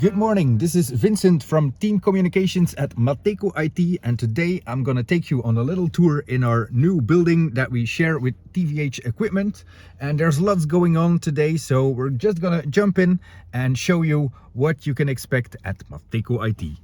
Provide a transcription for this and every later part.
Good morning, this is Vincent from Team Communications at Mateco IT, and today I'm gonna take you on a little tour in our new building that we share with TVH Equipment. And there's lots going on today, so we're just gonna jump in and show you what you can expect at Mateco IT.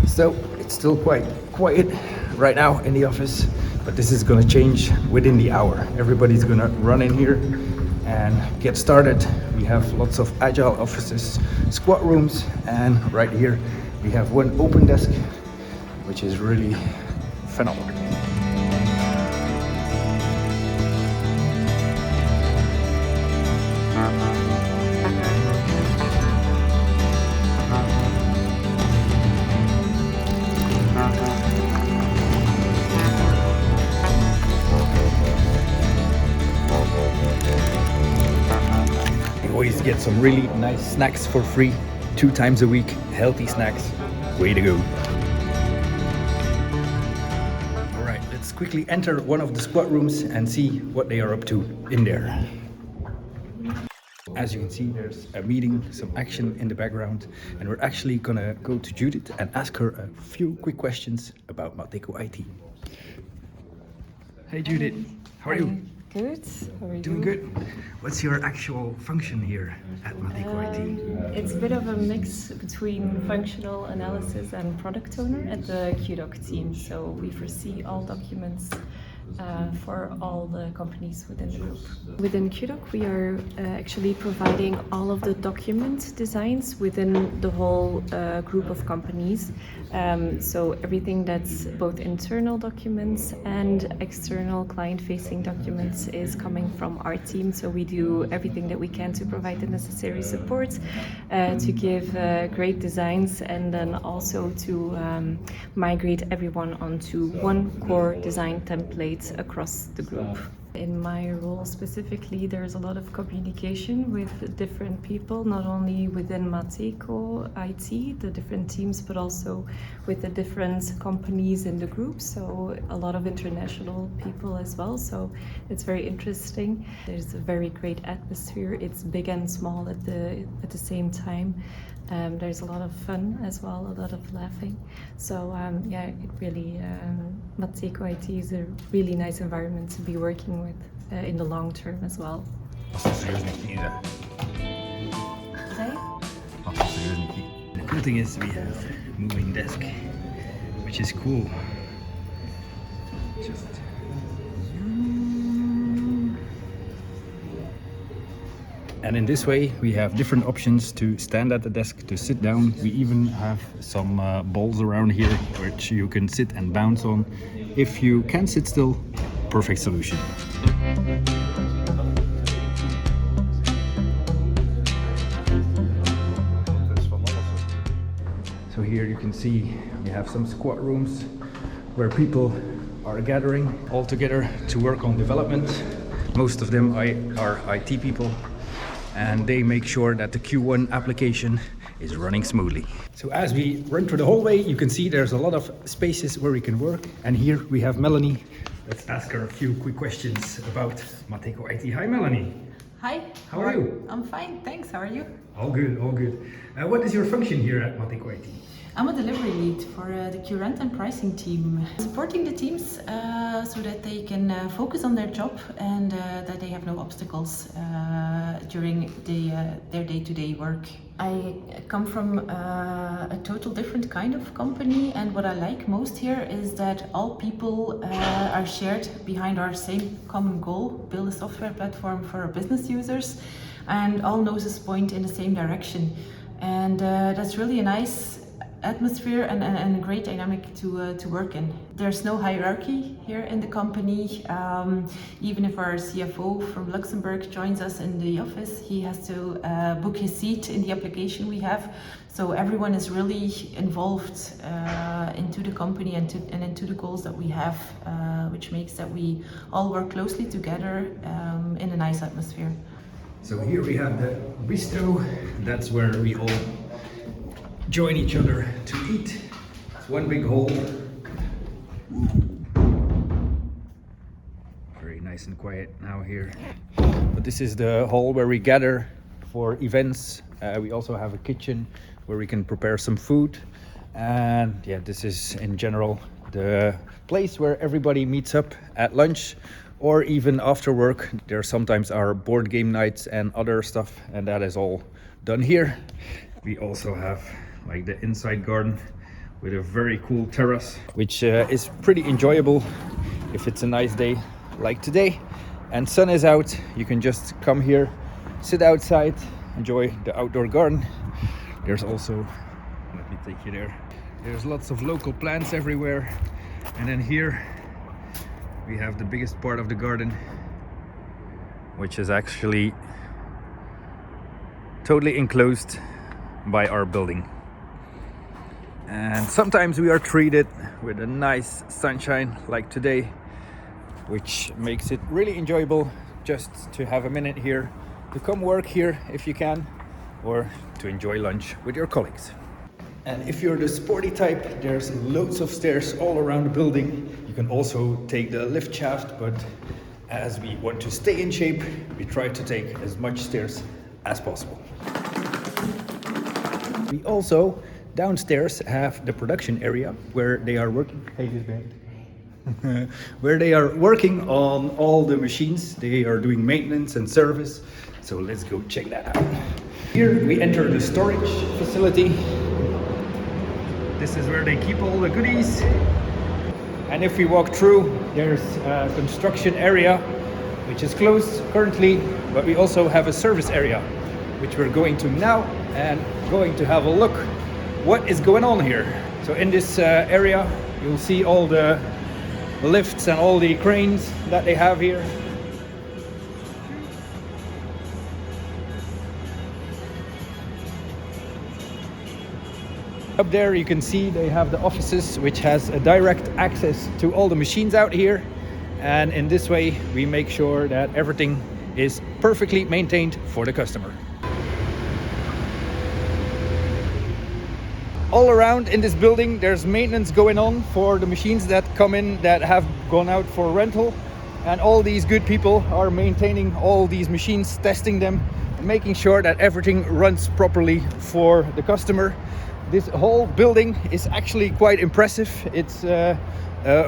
So it's still quite quiet right now in the office, but this is gonna change within the hour. Everybody's gonna run in here and get started. We have lots of agile offices, squad rooms, and right here we have one open desk, which is really phenomenal. Always get some really nice snacks for free 2 times a week. Healthy snacks. Way to go. All right, let's quickly enter one of the squad rooms and see what they are up to in there. As you can see, there's a meeting, some action in the background, and we're actually gonna go to Judith and ask her a few quick questions about Mateco IT. Hey Judith, how are you? Good. How are you? Doing good. What's your actual function here at Mateco IT? It's a bit of a mix between functional analysis and product owner at the QDoc team. So we foresee all documents for all the companies within the group. Within QDoc, we are actually providing all of the document designs within the whole group of companies. So everything that's both internal documents and external client-facing documents is coming from our team. So we do everything that we can to provide the necessary support, to give great designs, and then also to migrate everyone onto one core design template across the group. In my role specifically, there's a lot of communication with different people, not only within Mateco IT, the different teams, but also with the different companies in the group. So a lot of international people as well. So it's very interesting. There's a very great atmosphere. It's big and small at the same time. There's a lot of fun as well, a lot of laughing. So yeah, it really, Mateco IT is a really nice environment to be working with in the long term as well. The cool thing is we have a moving desk, which is cool. Just and in this way, we have different options to stand at the desk, to sit down. We even have some balls around here, which you can sit and bounce on. If you can't sit still, perfect solution. So here you can see we have some squad rooms where people are gathering all together to work on development. Most of them are IT people, and they make sure that the Q1 application is running smoothly. So as we run through the hallway, you can see there's a lot of spaces where we can work. And here we have Melanie. Let's ask her a few quick questions about Mateco IT. Hi Melanie. Hi. How are you? I'm fine, thanks. How are you? All good, all good. What is your function here at Mateco IT? I'm a delivery lead for the Q-Rent and pricing team, supporting the teams so that they can focus on their job and that they have no obstacles during their day-to-day work. I come from a total different kind of company, and what I like most here is that all people are shared behind our same common goal: build a software platform for our business users, and all noses point in the same direction. And that's really a nice atmosphere and a great dynamic to work in. There's no hierarchy here in the company. Even if our CFO from Luxembourg joins us in the office, he has to book his seat in the application we have. So everyone is really involved into the company and into the goals that we have, which makes that we all work closely together in a nice atmosphere. So here we have the bistro. That's where we all join each other to eat. It's one big hall. Very nice and quiet now here. But this is the hall where we gather for events. We also have a kitchen where we can prepare some food. And yeah, this is in general the place where everybody meets up at lunch or even after work. There sometimes are board game nights and other stuff, and that is all done here. We also have like the inside garden with a very cool terrace, which is pretty enjoyable if it's a nice day like today and sun is out. You can just come here, sit outside, enjoy the outdoor garden. There's also, let me take you there, there's lots of local plants everywhere. And then here we have the biggest part of the garden, which is actually totally enclosed by our building. And sometimes we are treated with a nice sunshine like today, which makes it really enjoyable just to have a minute here, to come work here if you can, or to enjoy lunch with your colleagues. And if you're the sporty type, there's loads of stairs all around the building. You can also take the lift shaft, but as we want to stay in shape, we try to take as much stairs as possible. We also downstairs have the production area where they are working. Where they are working on all the machines. They are doing maintenance and service. So let's go check that out. Here we enter the storage facility. This is where they keep all the goodies. And if we walk through, there's a construction area which is closed currently, but we also have a service area which we're going to now and going to have a look what is going on here. So in this area you'll see all the lifts and all the cranes that they have here. Up there you can see they have the offices which has a direct access to all the machines out here, and in this way we make sure that everything is perfectly maintained for the customer. All around in this building there's maintenance going on for the machines that come in that have gone out for rental, and all these good people are maintaining all these machines, testing them, making sure that everything runs properly for the customer. This whole building is actually quite impressive. It's a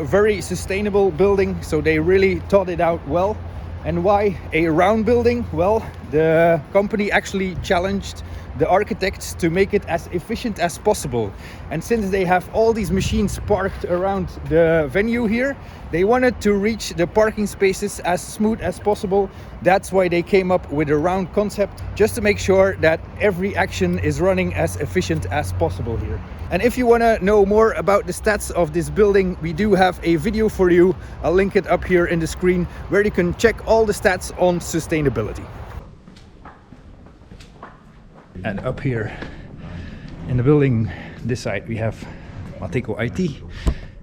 very sustainable building, so they really thought it out well. And why a round building? Well, the company actually challenged the architects to make it as efficient as possible. And since they have all these machines parked around the venue here, they wanted to reach the parking spaces as smooth as possible. That's why they came up with a round concept, just to make sure that every action is running as efficient as possible here. And if you want to know more about the stats of this building, we do have a video for you. I'll link it up here in the screen, where you can check all the stats on sustainability. And up here in the building, this side we have Mateco IT,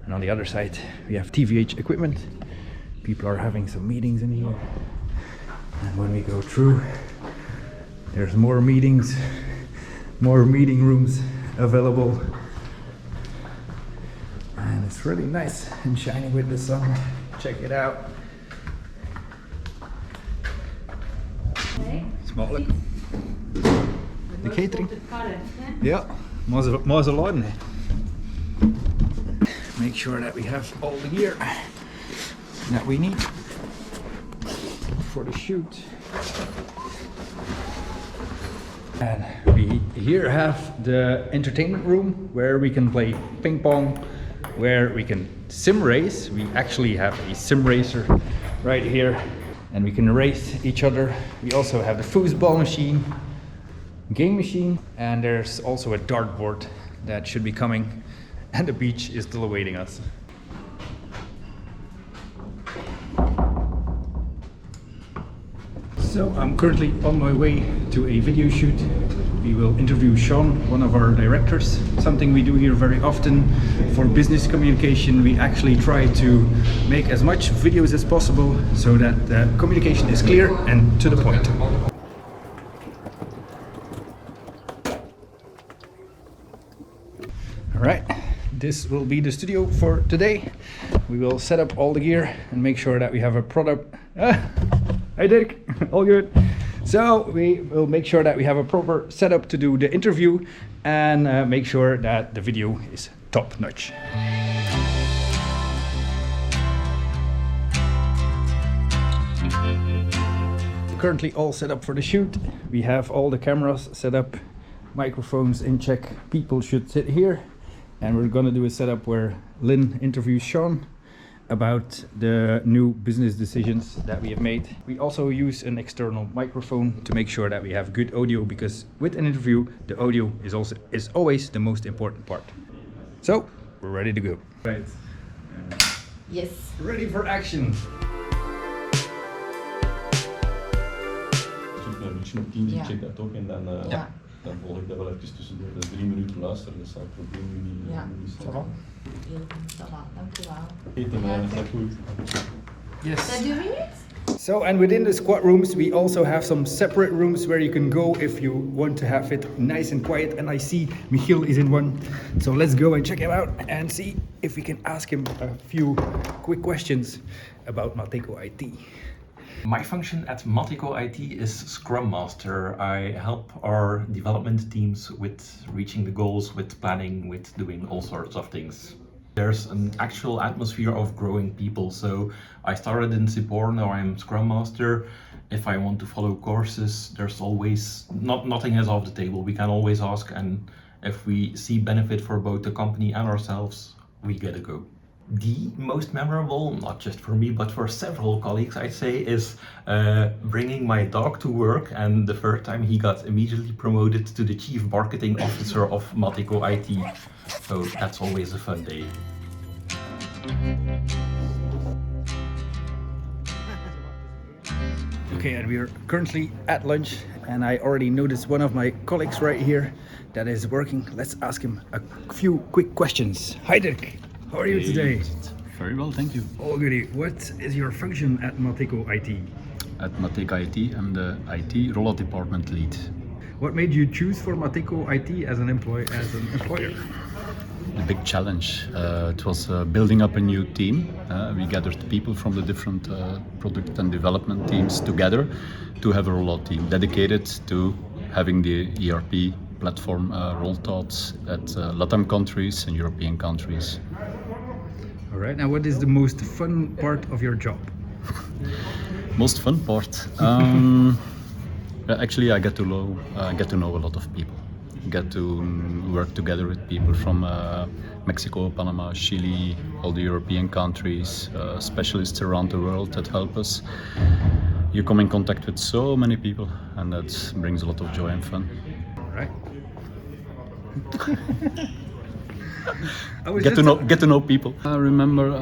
and on the other side we have TVH equipment. People are having some meetings in here, and when we go through, there's more meetings, more meeting rooms available, and it's really nice and shiny with the sun. Check it out. Smakelijk. De catering. Ja, maar ze laden. Make sure that we have all the gear that we need for the shoot. And we here have the entertainment room where we can play ping pong, where we can sim race. We actually have a sim racer right here, and we can race each other. We also have the foosball machine, game machine, and there's also a dartboard that should be coming, and the beach is still awaiting us. So I'm currently on my way to a video shoot. We will interview Sean, one of our directors. Something we do here very often for business communication. We actually try to make as much videos as possible so that the communication is clear and to the point. All right, this will be the studio for today. We will set up all the gear and make sure that we have a product. Hi Dirk, all good. So we will make sure that we have a proper setup to do the interview and make sure that the video is top notch. Currently all set up for the shoot. We have all the cameras set up, microphones in check. People should sit here, and we're gonna do a setup where Lynn interviews Sean about the new business decisions that we have made. We also use an external microphone to make sure that we have good audio, because with an interview the audio is always the most important part. So we're ready to go. Right. Yes. Ready for action. Naar Michiel op Teams, Ja. ik check dat ook en dan, dan volg ik dat wel even tussendoor. Dat is 3 minuten luisteren, dat zal het probleem nu niet zijn. Ça va, dank u wel. Eten, is dat goed? Yes. Dat doe je het? So, and within the squat rooms, we also have some separate rooms where you can go if you want to have it nice and quiet. And I see Michiel is in one. So let's go and check him out and see if we can ask him a few quick questions about Mateco IT. My function at Mateco IT is Scrum Master. I help our development teams with reaching the goals, with planning, with doing all sorts of things. There's an actual atmosphere of growing people. So I started in support, now I'm Scrum Master. If I want to follow courses, there's always, nothing is off the table. We can always ask, and if we see benefit for both the company and ourselves, we get a go. The most memorable, not just for me, but for several colleagues, I'd say, is bringing my dog to work, and the first time he got immediately promoted to the Chief Marketing Officer of Mateco IT. So that's always a fun day. Okay, and we are currently at lunch, and I already noticed one of my colleagues right here that is working. Let's ask him a few quick questions. Hi Dirk, how are you today? Very well, thank you. All goody. What is your function at Mateco IT? At Mateco IT, I'm the IT rollout department lead. What made you choose for Mateco IT as an employer? The big challenge, it was building up a new team. We gathered people from the different product and development teams together to have a rollout team dedicated to having the ERP platform rolled out at LATAM countries and European countries. All right. Now, what is the most fun part of your job? Most fun part? Actually, I get to know a lot of people. Get to work together with people from Mexico, Panama, Chile, all the European countries, specialists around the world that help us. You come in contact with so many people, and that brings a lot of joy and fun. All right. Get to know people. I remember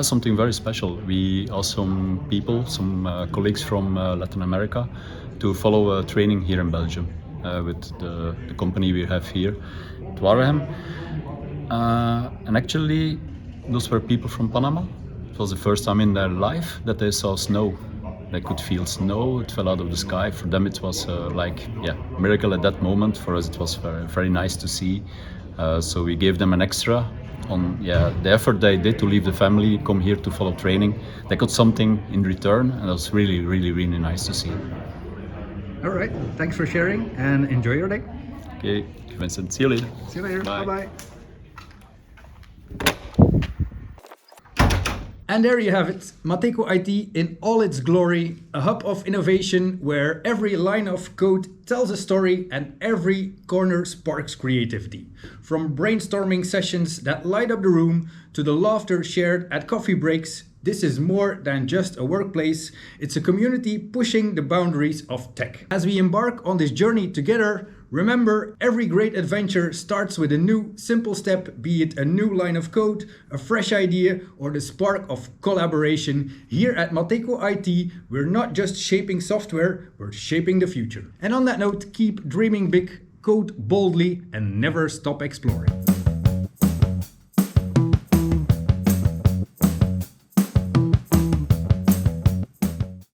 something very special. We asked some people, some colleagues from Latin America, to follow a training here in Belgium with the company we have here at Wareham. And actually, those were people from Panama. It was the first time in their life that they saw snow. They could feel snow, it fell out of the sky. For them it was a miracle at that moment. For us it was very, very nice to see. So we gave them an extra on the effort they did to leave the family, come here to follow training. They got something in return, and it was really, really, really nice to see. All right. Thanks for sharing, and enjoy your day. Okay, Vincent, see you later. See you later. Bye. Bye-bye. And there you have it, Mateco IT in all its glory, a hub of innovation where every line of code tells a story and every corner sparks creativity. From brainstorming sessions that light up the room to the laughter shared at coffee breaks, this is more than just a workplace, it's a community pushing the boundaries of tech. As we embark on this journey together, Remember, every great adventure starts with a new, simple step, be it a new line of code, a fresh idea, or the spark of collaboration. Here at Mateco IT, we're not just shaping software, we're shaping the future. And on that note, keep dreaming big, code boldly, and never stop exploring.